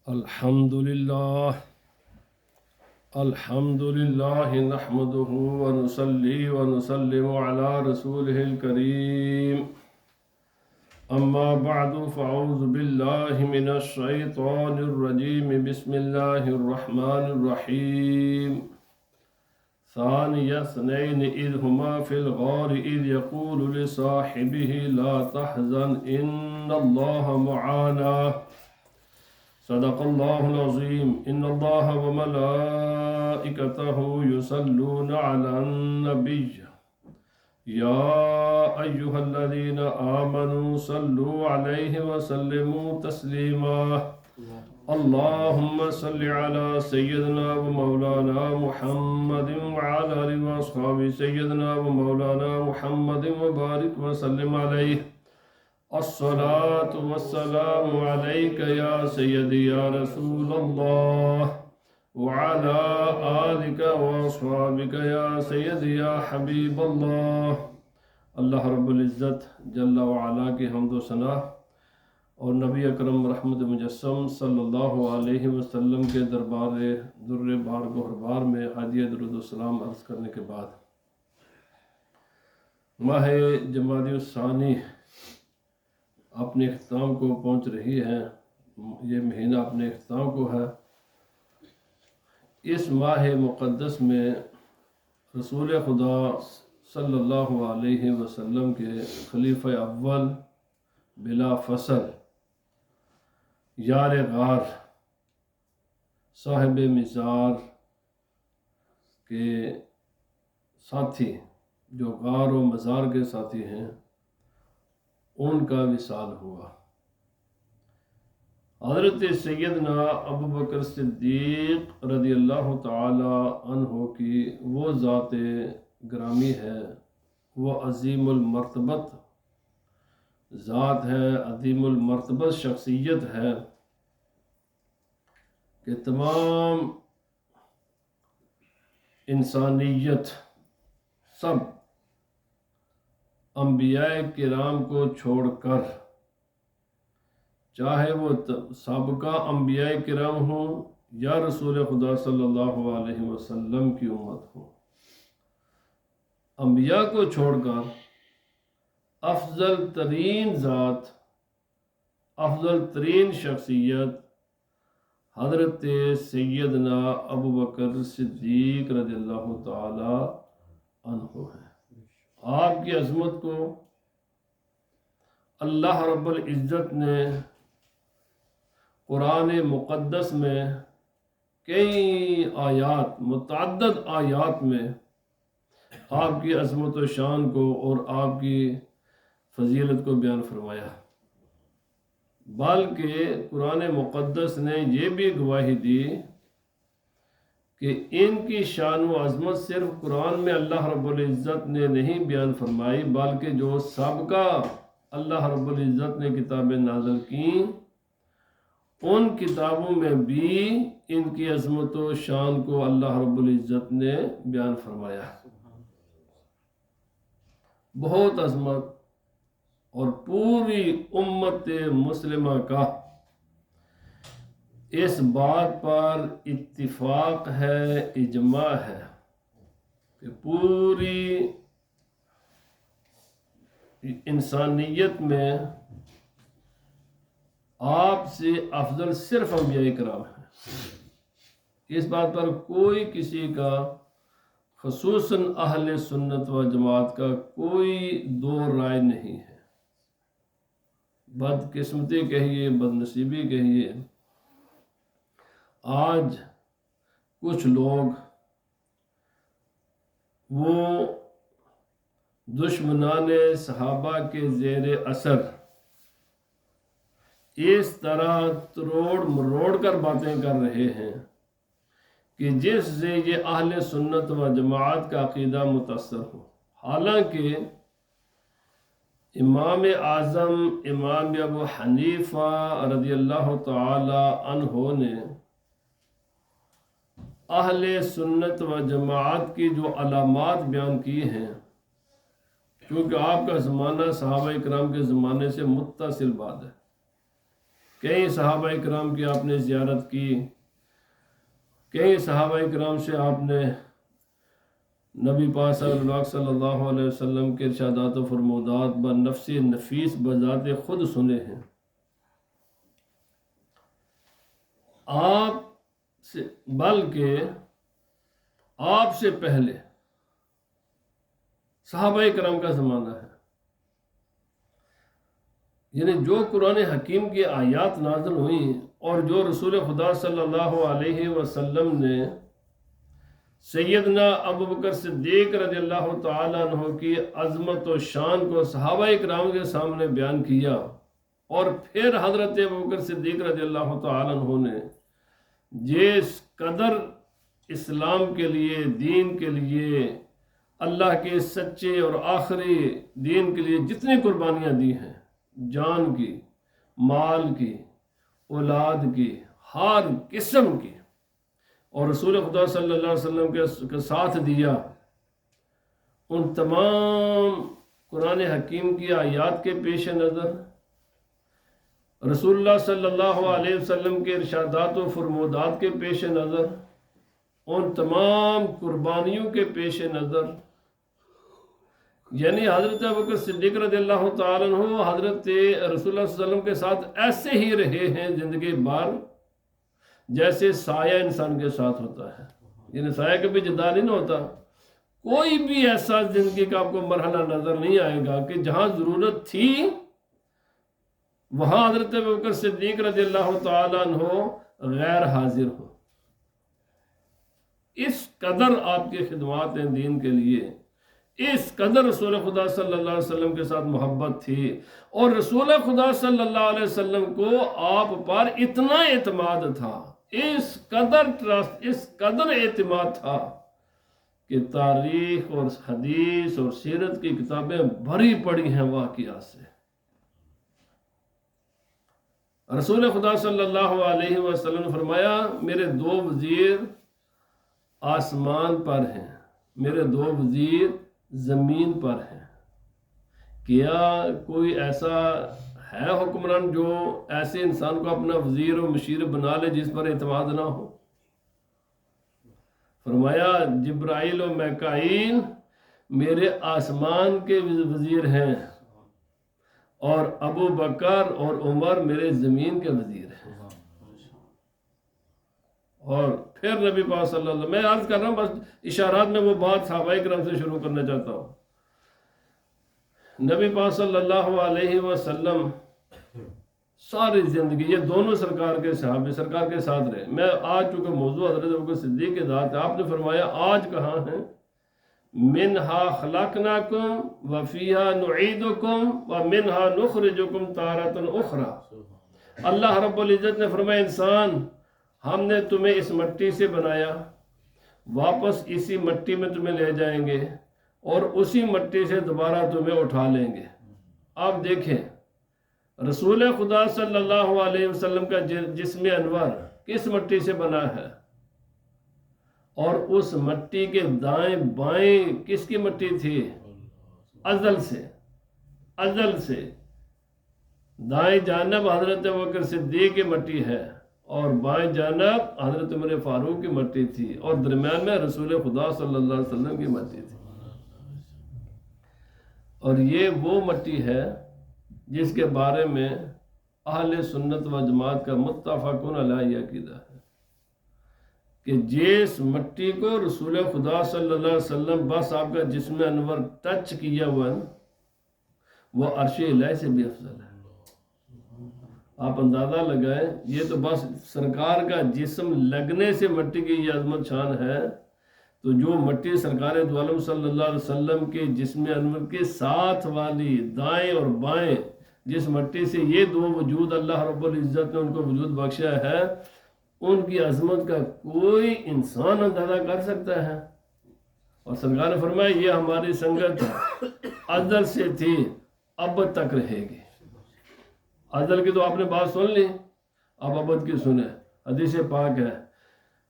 الحمد لله نحمده ونصلي ونسلم على رسوله الكريم. أما بعد فأعوذ بالله من الشيطان الرجيم. بسم الله الرحمن الرحيم. ثاني اثنين إذ هما في الغار إذ يقول لصاحبه لا تحزن إن الله معنا. صدق الله العظيم. إن الله وملائكته يصلون على النبي يا أيها الذين آمنوا صلوا عليه وسلموا تسليما. اللهم صل على سيدنا ومولانا محمد وعلى آله وأصحابه سيدنا ومولانا محمد وبارك وسلم عليه. الصلاة والسلام عليك يا سيدي يا رسول الله وعلى آلك وأصحابك يا سيدي يا حبيب الله. اللہ رب العزت جل وعلا کی حمد و ثنا اور نبی اکرم رحمت مجسم صلی اللہ علیہ وسلم کے دربار در بار گہربار میں حاجی درود و سلام عرض کرنے کے بعد ماہ جمادی الثانی اپنے اختتام کو پہنچ رہی ہے. یہ مہینہ اپنے اختتام کو ہے. اس ماہ مقدس میں رسول خدا صلی اللہ علیہ وسلم کے خلیفہ اول بلا فصل یار غار صاحب مزار کے ساتھی جو غار و مزار کے ساتھی ہیں ان کا وصال ہوا. حضرت سیدنا ابو بکر صدیق رضی اللہ تعالی عنہ کی وہ ذات گرامی ہے، وہ عظیم المرتبت ذات ہے، عظیم المرتبت شخصیت ہے کہ تمام انسانیت سب انبیاء کرام کو چھوڑ کر، چاہے وہ سابقہ انبیاء کرام ہوں یا رسول خدا صلی اللہ علیہ وسلم کی امت ہو، انبیاء کو چھوڑ کر افضل ترین ذات، افضل ترین شخصیت حضرت سیدنا ابو بکر صدیق رضی اللہ تعالی عنہ ہے. آپ کی عظمت کو اللہ رب العزت نے قرآن مقدس میں کئی آیات، متعدد آیات میں آپ کی عظمت و شان کو اور آپ کی فضیلت کو بیان فرمایا. بلکہ قرآن مقدس نے یہ بھی گواہی دی کہ ان کی شان و عظمت صرف قرآن میں اللہ رب العزت نے نہیں بیان فرمائی، بلکہ جو سابقہ اللہ رب العزت نے کتابیں نازل کیں ان کتابوں میں بھی ان کی عظمت و شان کو اللہ رب العزت نے بیان فرمایا. بہت عظمت اور پوری امت مسلمہ کا اس بات پر اتفاق ہے، اجماع ہے کہ پوری انسانیت میں آپ سے افضل صرف انبیاء کرام ہیں. اس بات پر کوئی کسی کا، خصوصاً اہل سنت و جماعت کا کوئی دو رائے نہیں ہے. بدقسمتی کہیے، بدنصیبی کہیے، آج کچھ لوگ وہ دشمنان صحابہ کے زیر اثر اس طرح تروڑ مروڑ کر باتیں کر رہے ہیں کہ جس سے یہ اہل سنت و جماعت کا عقیدہ متاثر ہو. حالانکہ امام اعظم امام ابو حنیفہ رضی اللہ تعالی عنہ نے اہل سنت و جماعت کی جو علامات بیان کی ہیں، کیونکہ آپ کا زمانہ صحابہ اکرام کے زمانے سے متصل بعد ہے، کئی صحابہ کرام کی آپ نے زیارت کی، کئی صحابہ کرام سے آپ نے نبی پاک صلی اللہ علیہ وسلم کے ارشادات و فرمودات بنفس نفیس بذات خود سنے ہیں۔ آپ سے بلکہ آپ سے پہلے صحابہ کرام کا زمانہ ہے، یعنی جو قرآن حکیم کی آیات نازل ہوئی اور جو رسول خدا صلی اللہ علیہ وسلم نے سیدنا ابوبکر صدیق رضی اللہ تعالیٰ عنہ کی عظمت و شان کو صحابہ کرام کے سامنے بیان کیا، اور پھر حضرت ابوبکر صدیق رضی اللہ تعالیٰ عنہ نے جس قدر اسلام کے لیے، دین کے لیے، اللہ کے سچے اور آخری دین کے لیے جتنی قربانیاں دی ہیں، جان کی، مال کی، اولاد کی، ہر قسم کی، اور رسول خدا صلی اللہ علیہ وسلم کے ساتھ دیا، ان تمام قرآن حکیم کی آیات کے پیش نظر، رسول اللہ صلی اللہ علیہ وسلم کے ارشادات و فرمودات کے پیش نظر، ان تمام قربانیوں کے پیش نظر، یعنی حضرت ابوبکر صدیق رضی اللہ تعالیٰ عنہ حضرت رسول اللہ صلی اللہ علیہ وسلم کے ساتھ ایسے ہی رہے ہیں زندگی بھر جیسے سایہ انسان کے ساتھ ہوتا ہے، یعنی سایہ کبھی جدا نہیں ہوتا۔ کوئی بھی ایسا زندگی کا آپ کو مرحلہ نظر نہیں آئے گا کہ جہاں ضرورت تھی وہاں حضرت ابوبکر صدیق رضی اللہ تعالیٰ عنہ غیر حاضر ہو۔ اس قدر آپ کی خدمات ہیں دین کے لیے، اس قدر رسول خدا صلی اللہ علیہ وسلم کے ساتھ محبت تھی، اور رسول خدا صلی اللہ علیہ وسلم کو آپ پر اتنا اعتماد تھا، اس قدر ٹرسٹ، اس قدر اعتماد تھا کہ تاریخ اور حدیث اور سیرت کی کتابیں بھری پڑی ہیں واقعات سے۔ رسول خدا صلی اللہ علیہ وسلم نے فرمایا میرے دو وزیر آسمان پر ہیں، میرے دو وزیر زمین پر ہیں، کیا کوئی ایسا ہے حکمران جو ایسے انسان کو اپنا وزیر و مشیر بنا لے جس پر اعتماد نہ ہو؟ فرمایا جبرائیل و میکائیل میرے آسمان کے وزیر ہیں، اور ابو بکر اور عمر میرے زمین کے وزیر ہیں۔ اور پھر نبی پاک صلی اللہ علیہ وسلم، میں عرض کر رہا ہوں بس اشارات میں وہ بات صحابہ کرام سے شروع کرنا چاہتا ہوں۔ نبی پاک صلی اللہ علیہ وسلم ساری زندگی یہ دونوں سرکار کے صحابی سرکار کے ساتھ رہے۔ میں آج چونکہ موضوع حضرت ابوبکر صدیق کے ذات ہے، آپ نے فرمایا آج کہاں ہیں؟ منہا خلقناکم وفیہا نعیدکم ومنہا نخرجکم تارۃ اخری۔ اللہ رب العزت نے فرمایا انسان ہم نے تمہیں اس مٹی سے بنایا، واپس اسی مٹی میں تمہیں لے جائیں گے، اور اسی مٹی سے دوبارہ تمہیں اٹھا لیں گے۔ آپ دیکھیں رسول خدا صلی اللہ علیہ وسلم کا جسم انور کس مٹی سے بنا ہے، اور اس مٹی کے دائیں بائیں کس کی مٹی تھی؟ ازل سے دائیں جانب حضرت ابوبکر صدیق کی مٹی ہے، اور بائیں جانب حضرت عمر فاروق کی مٹی تھی، اور درمیان میں رسول خدا صلی اللہ علیہ وسلم کی مٹی تھی۔ اور یہ وہ مٹی ہے جس کے بارے میں اہل سنت و جماعت کا متفقون علیہ عقیدہ ہے کہ جس مٹی کو رسول خدا صلی اللہ علیہ وسلم بس آپ کا جسم انور ٹچ کیا ہوا ہے وہ عرش الہی سے بھی افضل ہے۔ آپ اندازہ لگائیں، یہ تو بس سرکار کا جسم لگنے سے مٹی کی یہ عظمت شان ہے، تو جو مٹی سرکار دو عالم صلی اللہ علیہ وسلم کے جسم انور کے ساتھ والی دائیں اور بائیں جس مٹی سے یہ دو وجود اللہ رب العزت نے ان کو وجود بخشا ہے، ان کی عظمت کا کوئی انسان اندازہ کر سکتا ہے؟ اور سرکار نے فرمایا یہ ہماری سنگت ازل سے تھی اب تک رہے گی۔ ازل کی تو آپ نے بات سن لی، اب ابد کی سنیں، حدیث پاک ہے۔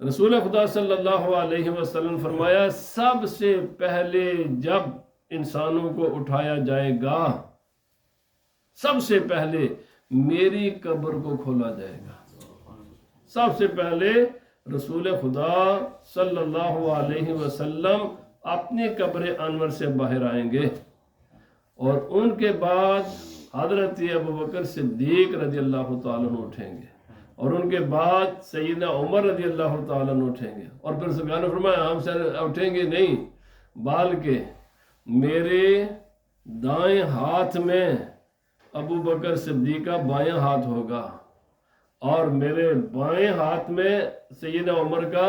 رسول خدا صلی اللہ علیہ وسلم فرمایا سب سے پہلے جب انسانوں کو اٹھایا جائے گا، سب سے پہلے میری قبر کو کھولا جائے گا۔ سب سے پہلے رسول خدا صلی اللہ علیہ وسلم اپنی قبر انور سے باہر آئیں گے، اور ان کے بعد حضرت ابوبکر صدیق رضی اللہ تعالیٰ عنہ اٹھیں گے، اور ان کے بعد سیدنا عمر رضی اللہ تعالیٰ عنہ اٹھیں گے، اور پھر سبحان نے فرمایا ہم سے اٹھیں گے نہیں، بلکہ میرے دائیں ہاتھ میں ابو بکر صدیق کا بائیں ہاتھ ہوگا، اور میرے بائیں ہاتھ میں سیدنا عمر کا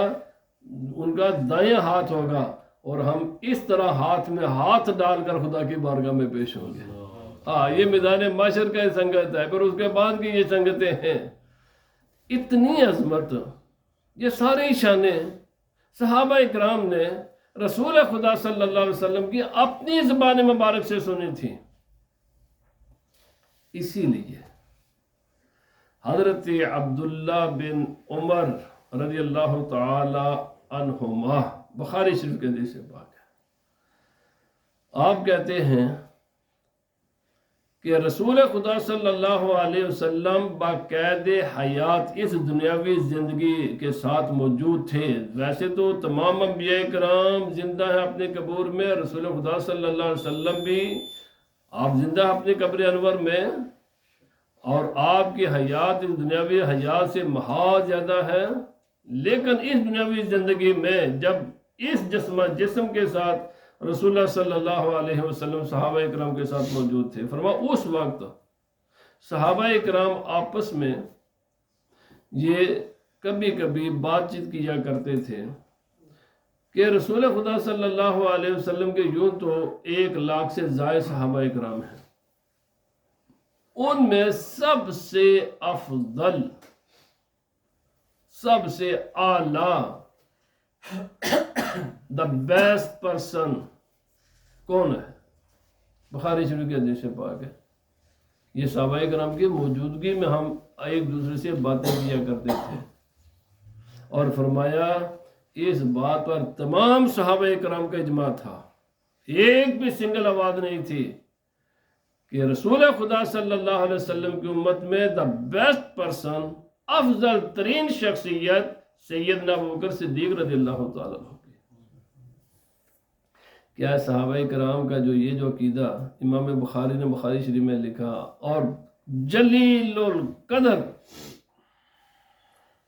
ان کا دائیں ہاتھ ہوگا، اور ہم اس طرح ہاتھ میں ہاتھ ڈال کر خدا کی بارگاہ میں پیش ہوں گے۔ ہاں، یہ میدان معاشر کا سنگت ہے، پھر اس کے بعد کی یہ سنگتیں ہیں۔ اتنی عظمت، یہ ساری شانیں صحابہ اکرام نے رسول خدا صلی اللہ علیہ وسلم کی اپنی زبان مبارک سے سنی تھی۔ اسی لیے حضرت عبداللہ بن عمر رضی اللہ تعالی عنہما، بخاری شریف کے حدیث پاک ہے، آپ کہتے ہیں کہ رسول خدا صلی اللہ علیہ وسلم باقید حیات اس دنیاوی زندگی کے ساتھ موجود تھے۔ ویسے تو تمام انبیاء کرام زندہ ہیں اپنے قبور میں، رسول خدا صلی اللہ علیہ وسلم بھی آپ زندہ ہیں اپنے قبر انور میں، اور آپ کی حیات اس دنیاوی حیات سے محاذ زیادہ ہے، لیکن اس دنیاوی زندگی میں جب اس جسم کے ساتھ رسول اللہ صلی اللہ علیہ وسلم صحابہ اکرام کے ساتھ موجود تھے، فرمایا اس وقت صحابہ اکرام آپس میں یہ کبھی کبھی بات چیت کیا کرتے تھے کہ رسول خدا صلی اللہ علیہ وسلم کے یوں تو 1,00,000 سے زائد صحابہ اکرام ہیں، ان میں سب سے افضل، سب سے اعلیٰ، the best person کون ہے؟ بخاری شریف کے حدیث پاک ہے۔ یہ صحابہ کرام کی موجودگی میں ہم ایک دوسرے سے باتیں کیا کرتے تھے، اور فرمایا اس بات پر تمام صحابہ کرام کا اجماع تھا، ایک بھی سنگل آواز نہیں تھی کہ رسول خدا صلی اللہ علیہ وسلم کی امت میں the best person، افضل ترین شخصیت سیدنا ابوبکر صدیق رضی اللہ تعالیٰ عنہ کی۔ کیا صحابہ کرام کا جو عقیدہ امام بخاری نے بخاری شریف میں لکھا، اور جلیل القدر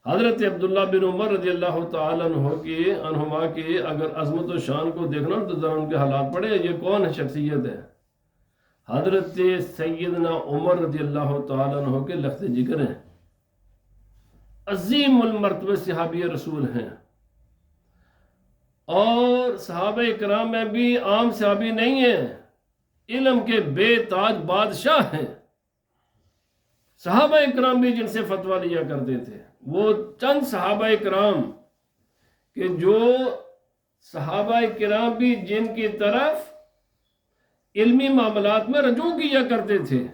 حضرت عبداللہ بن عمر رضی اللہ تعالیٰ عنہما کی اگر عظمت و شان کو دیکھنا تو ذرا ان کے حالات پڑھے، یہ کون ہے شخصیت ہے؟ حضرت سیدنا عمر رضی اللہ تعالیٰ عنہ کے لخت جگر ہیں، عظیم المرتبہ صحابی رسول ہیں، اور صحابہ اکرام میں بھی عام صحابی نہیں ہیں، علم کے بے تاج بادشاہ ہیں۔ صحابہ اکرام بھی جن سے فتویٰ لیا کرتے تھے، وہ چند صحابہ اکرام کہ جو صحابہ اکرام بھی جن کی طرف علمی معاملات میں رجوع کیا کرتے تھے،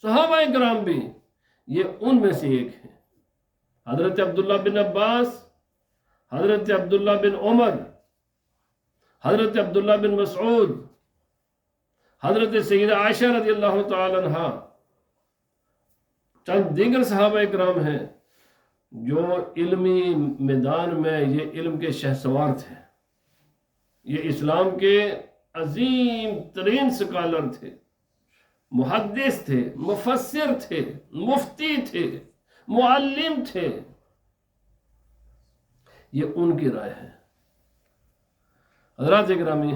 صحابہ اکرام بھی، یہ ان میں سے ایک ہیں۔ حضرت عبداللہ بن عباس، حضرت عبداللہ بن عمر، حضرت عبداللہ بن مسعود، حضرت سیدہ عائشہ رضی اللہ تعالی عنہ، چند دیگر صحابہ اکرام ہیں جو علمی میدان میں یہ علم کے شہسوار تھے، یہ اسلام کے عظیم ترین سکالر تھے، محدث تھے، مفسر تھے، مفتی تھے، معلم تھے۔ یہ ان کی رائے ہے۔ حضرات اکرامی،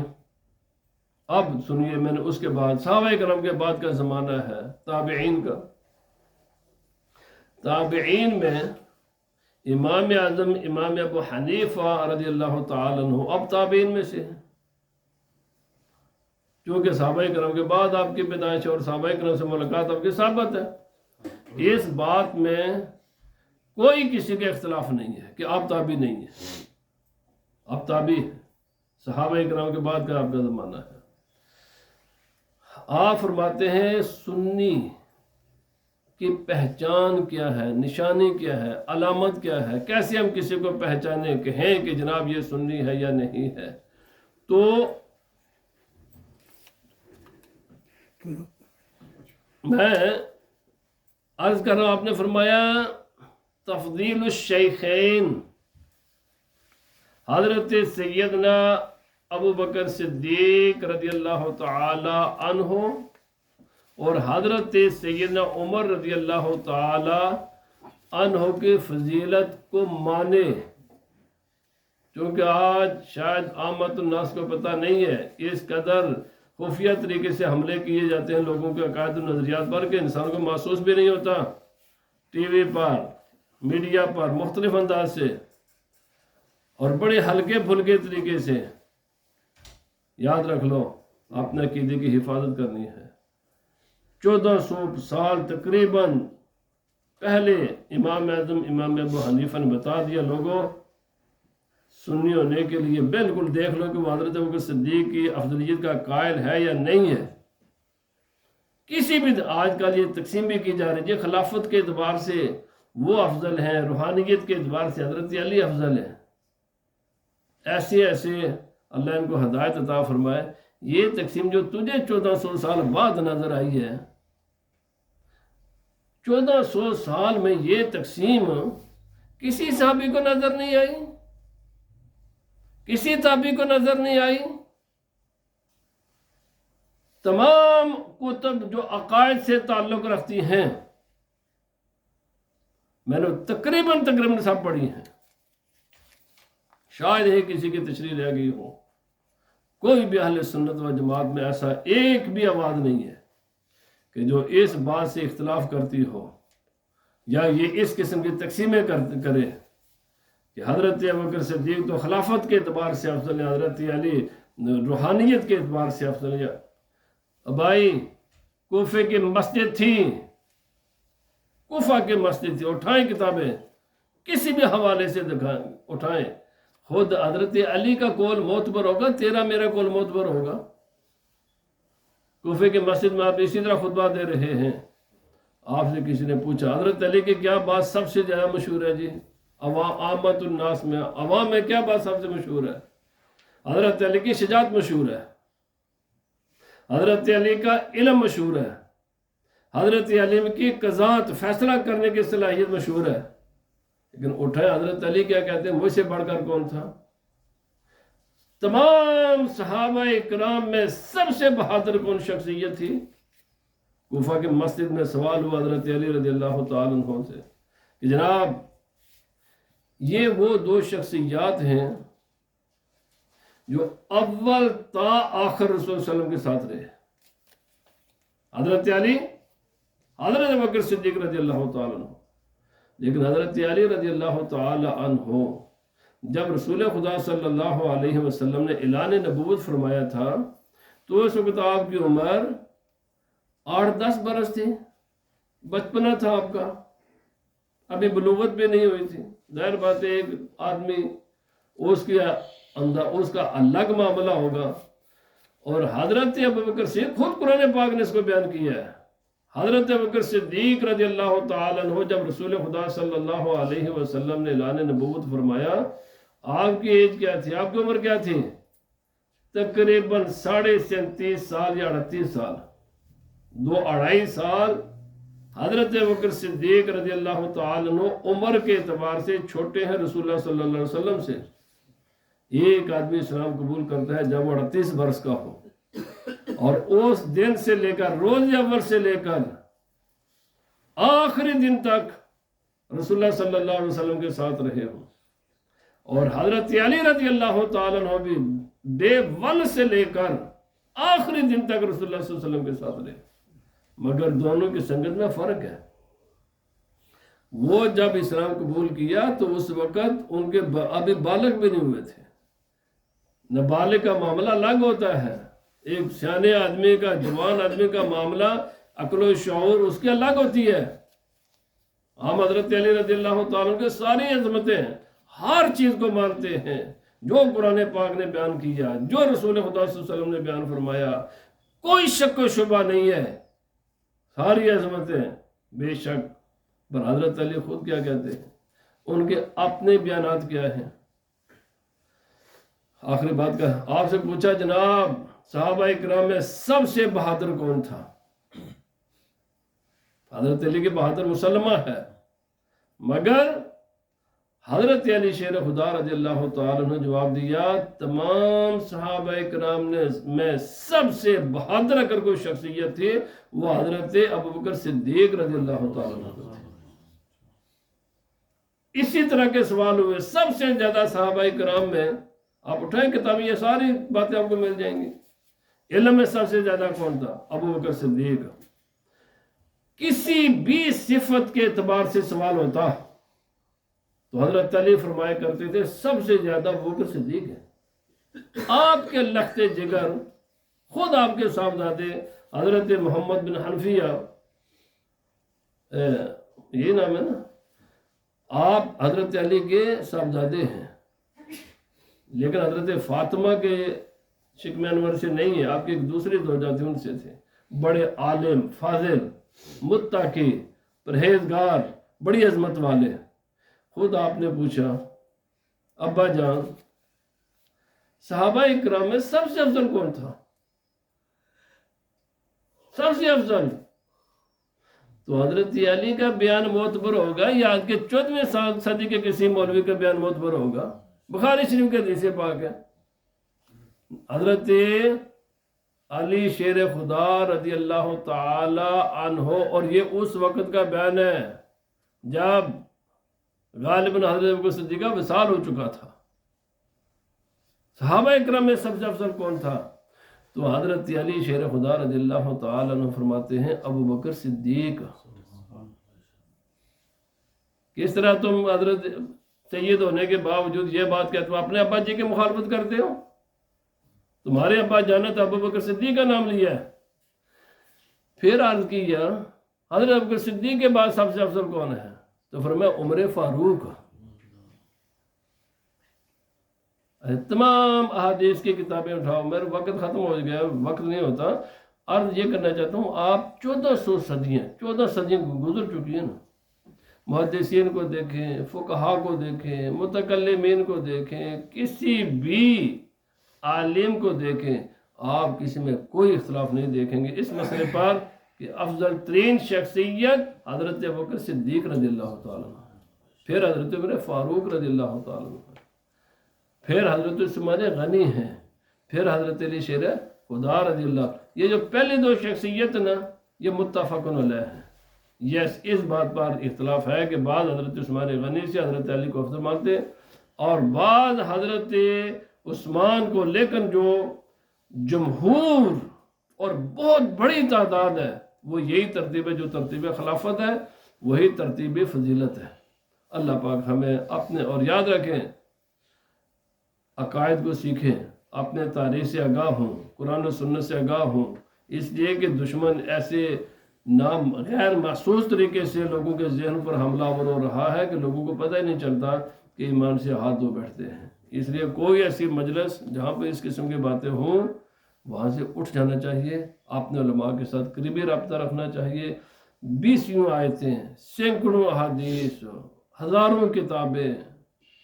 اب سنیے، میں نے اس کے بعد صحابہ اکرام کے بعد کا زمانہ ہے تابعین کا۔ تابعین میں امام اعظم امام ابو حنیفہ رضی اللہ تعالی عنہ اب تابعین میں سے ہیں، چونکہ صحابہ کرام کے بعد آپ کی پیدائش اور صحابہ کرام سے ملاقات آپ کی ثابت ہے، اس بات میں کوئی کسی کا اختلاف نہیں ہے کہ آپ تابعی نہیں ہیں، آپ تابعی ہیں، صحابہ کرام کے بعد کا آپ کا زمانہ ہے۔ آپ فرماتے ہیں سنی کی پہچان کیا ہے، نشانی کیا ہے، علامت کیا ہے، کیسے ہم کسی کو پہچانے کہیں کہ جناب یہ سنی ہے یا نہیں ہے؟ تو میں عرض کر رہا ہوں، آپ نے فرمایا تفضیل الشیخین، حضرت سیدنا ابو بکر صدیق رضی اللہ تعالی عنہ اور حضرت سیدنا عمر رضی اللہ تعالی عنہ کی فضیلت کو مانے، چونکہ آج شاید عامت الناس کو پتہ نہیں ہے، اس قدر خفیہ طریقے سے حملے کیے جاتے ہیں لوگوں کے عقائد و نظریات پر کہ انسان کو محسوس بھی نہیں ہوتا، ٹی وی پر، میڈیا پر، مختلف انداز سے اور بڑے ہلکے پھلکے طریقے سے۔ یاد رکھ لو، اپنے عقیدے کی حفاظت کرنی ہے۔ 1400 سال تقریباً پہلے امام اعظم امام ابو حنیفہ نے بتا دیا لوگوں، سنی ہونے کے لیے بالکل دیکھ لو کہ وہ حضرت ابوبکر صدیق کی افضلیت کا قائل ہے یا نہیں ہے۔ کسی بھی آج کل یہ تقسیم بھی کی جا رہی ہے، خلافت کے اعتبار سے وہ افضل ہیں، روحانیت کے اعتبار سے حضرت علی افضل ہے۔ ایسے اللہ ان کو ہدایت عطا فرمائے۔ یہ تقسیم جو تجھے 1400 سال بعد نظر آئی ہے، 1400 سال میں یہ تقسیم کسی صحابی کو نظر نہیں آئی، کسی تابعی کو نظر نہیں آئی۔ تمام کتب جو عقائد سے تعلق رکھتی ہیں میں نے تقریباً سب پڑھی ہیں، شاید ہی کسی کی تشریح رہ گئی ہو۔ کوئی بھی اہل سنت و جماعت میں ایسا ایک بھی آواز نہیں ہے کہ جو اس بات سے اختلاف کرتی ہو یا یہ اس قسم کی تقسیمیں کرے کہ حضرت ابوبکر صدیق تو خلافت کے اعتبار سے افضل ہے، حضرت علی روحانیت کے اعتبار سے افضل ہے۔ بھائی، کوفے کی مسجد تھی، کوفہ کی مسجد تھی، اٹھائیں کتابیں، کسی بھی حوالے سے اٹھائیں، خود حضرت علی کا قول معتبر ہوگا، تیرا میرا قول معتبر ہوگا۔ کوفے کی مسجد میں آپ اسی طرح خطبہ دے رہے ہیں، آپ سے کسی نے پوچھا حضرت علی کی کیا بات سب سے زیادہ مشہور ہے؟ جی عامت الناس میں، عوام میں کیا بات سب سے مشہور ہے؟ حضرت علی کی شجاعت مشہور ہے، حضرت علی کا علم مشہور ہے، حضرت علی کی قضات فیصلہ کرنے کی صلاحیت مشہور ہے۔ لیکن اٹھائے حضرت علی کیا کہتے ہیں؟ مجھ سے بڑھ کر کون تھا؟ تمام صحابہ اکرام میں سب سے بہادر کون شخصیت تھی؟ کوفہ کی مسجد میں سوال ہوا حضرت علی رضی اللہ تعالیٰ عنہ سے کہ جناب یہ وہ دو شخصیات ہیں جو اول تا آخر رسول صلی اللہ علیہ وسلم کے ساتھ رہے، حضرت علی، حضرت ابوبکر صدیق رضی اللہ تعالیٰ عنہ۔ لیکن حضرت علی رضی اللہ تعالی عنہ جب رسول خدا صلی اللہ علیہ وسلم نے اعلان نبوت فرمایا تھا تو اس وقت آپ کی عمر 8-10 برس تھی، بچپنا تھا آپ کا، ابھی بلوغت بھی نہیں ہوئی تھی۔ ظاہر بات ہے ایک آدمی اس کا الگ معاملہ ہوگا، اور حضرت ابوبکر صدیق خود قرآن پاک نے اس کو بیان کیا ہے۔ حضرت ابوبکر صدیق رضی اللہ تعالیٰ عنہ جب رسول خدا صلی اللہ علیہ وسلم نے اعلان نبوت فرمایا، آپ کی ایج کیا تھی؟ آپ کی عمر کیا تھی؟ تقریباً 37.5 سال یا 38 سال، 2-2.5 سال حضرت ابوبکر صدیق رضی اللہ تعالیٰ عنہ عمر کے اعتبار سے چھوٹے ہیں رسول اللہ صلی اللہ علیہ وسلم سے۔ ایک آدمی اسلام قبول کرتا ہے جب وہ 38 برس کا ہو، اور اس دن سے لے کر روز اول سے لے کر آخری دن تک رسول اللہ صلی اللہ علیہ وسلم کے ساتھ رہے ہوں، اور حضرت علی رضی اللہ تعالیٰ عنہ بھی ڈے 1 سے لے کر آخری دن تک رسول اللہ صلی اللہ علیہ وسلم کے ساتھ رہے، مگر دونوں کی سنگت میں فرق ہے۔ وہ جب اسلام قبول کیا تو اس وقت ان کے ابھی بالغ بھی نہیں ہوئے تھے۔ نابالغ کا معاملہ الگ ہوتا ہے، ایک سیانے آدمی کا، جوان آدمی کا معاملہ، عقل و شعور اس کی الگ ہوتی ہے۔ ہم حضرت علی رضی اللہ تعالیٰ کے ساری عظمتیں، ہر چیز کو مانتے ہیں جو قرآن پاک نے بیان کیا، جو رسول خدا صلی اللہ علیہ وسلم نے بیان فرمایا، کوئی شک و شبہ نہیں ہے، ساری عظمتیں بے شک۔ پر حضرت علی خود کیا کہتے ہیں؟ ان کے اپنے بیانات کیا ہیں؟ آخری بات کا آپ سے پوچھا جناب صحابہ اکرام میں سب سے بہادر کون تھا؟ حضرت علی کے بہادر مسلمہ ہے، مگر حضرت علی شیر خدا رضی اللہ تعالیٰ نے جواب دیا تمام صحابہ کرام میں سب سے بہادر اگر کوئی شخصیت تھی وہ حضرت ابوبکر صدیق رضی اللہ تعالیٰ عنہ تھے۔ اسی طرح کے سوال ہوئے سب سے زیادہ صحابہ کرام میں، آپ اٹھائیں کتابیں یہ ساری باتیں آپ کو مل جائیں گی، علم میں سب سے زیادہ کون تھا؟ ابوبکر صدیق۔ کسی بھی صفت کے اعتبار سے سوال ہوتا تو حضرت علی فرمایا کرتے تھے سب سے زیادہ ابوبکر صدیق ہے۔ آپ کے لخت جگر، خود آپ کے صاحبزادے حضرت محمد بن حنفیہ، یہ نام ہے نا، آپ حضرت علی کے صاحبزادے ہیں، لیکن حضرت فاطمہ کے شکم انور سے نہیں ہے، آپ کے ایک دوسری زوجہ تھے ان سے تھے، بڑے عالم، فاضل، متقی، پرہیزگار، بڑی عظمت والے۔ خود آپ نے پوچھا ابا جان صحابہ اکرام میں سب سے افضل کون تھا؟ سب سے افضل تو حضرت علی کا بیان معتبر ہوگا یا آج کے 14ویں صدی کے کسی مولوی کا بیان معتبر ہوگا؟ بخاری شریف کے حدیث پاک ہے، حضرت علی شیر خدا رضی اللہ تعالی عنہ، اور یہ اس وقت کا بیان ہے جب غالباً حضرت ابوبکر صدیق کا وصال ہو چکا تھا۔ صحابہ اکرام میں سب سے افضل کون تھا؟ تو حضرت علی شیر خدا رضی اللہ تعالی عنہ فرماتے ہیں ابوبکر صدیق۔ کس طرح تم حضرت سید ہونے کے باوجود یہ بات کہتے ہو اپنے ابا جی کی مخالفت کرتے ہو؟ تمہارے ابا جانا تو ابوبکر صدیق کا نام لیا ہے۔ پھر عرض کیا حضرت ابوبکر صدیق کے بعد سب سے افضل کون ہے؟ تو فرمایا عمر فاروق۔ تمام احادیث کی کتابیں اٹھاؤ، میرا وقت ختم ہو گیا، وقت نہیں ہوتا۔ عرض یہ کرنا چاہتا ہوں آپ 14 صدیاں گزر چکی ہیں نا، محدثین کو دیکھیں، فقہا کو دیکھیں، متکلمین کو دیکھیں، کسی بھی عالم کو دیکھیں، آپ کسی میں کوئی اختلاف نہیں دیکھیں گے اس مسئلے پر کہ افضل ترین شخصیت حضرت ابوبکر صدیق رضی اللہ تعالیٰ عنہ، پھر حضرت عمر فاروق رضی اللہ تعالیٰ عنہ، پھر حضرت عثمان غنی ہیں، پھر حضرت علی شیر خدا رضی اللہ۔ یہ جو پہلی دو شخصیت نا یہ متفق علیہ ہیں۔ یس اس بات پر اختلاف ہے کہ بعض حضرت عثمان غنی سے حضرت علی کو افضل مانتے اور بعض حضرت عثمان کو، لیکن جو جمہور اور بہت بڑی تعداد ہے وہ یہی ترتیب ہے جو ترتیب خلافت ہے، وہی ترتیب فضیلت ہے۔ اللہ پاک ہمیں اپنے، اور یاد رکھیں عقائد کو سیکھیں، اپنے تاریخ سے آگاہ ہوں، قرآن و سنت سے آگاہ ہوں، اس لیے کہ دشمن ایسے غیر محسوس طریقے سے لوگوں کے ذہن پر حملہ آور ہو رہا ہے کہ لوگوں کو پتہ ہی نہیں چلتا کہ ایمان سے ہاتھ دھو بیٹھتے ہیں۔ اس لیے کوئی ایسی مجلس جہاں پہ اس قسم کی باتیں ہوں وہاں سے اٹھ جانا چاہیے، اپنے علماء کے ساتھ قریبی رابطہ رکھنا چاہیے۔ 20 آیتیں، سینکڑوں احادیث، ہزاروں کتابیں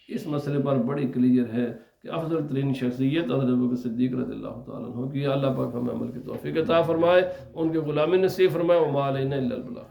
اس مسئلے پر بڑی کلیئر ہے کہ افضل ترین شخصیت حضرت ابوبکر صدیق رضی اللہ تعالیٰ عنہ کی۔ اللہ پاک ہمیں عمل کی توفیق عطا فرمائے، ان کے غلامی نصیب فرمائے۔ وما علینا الا البلاغ۔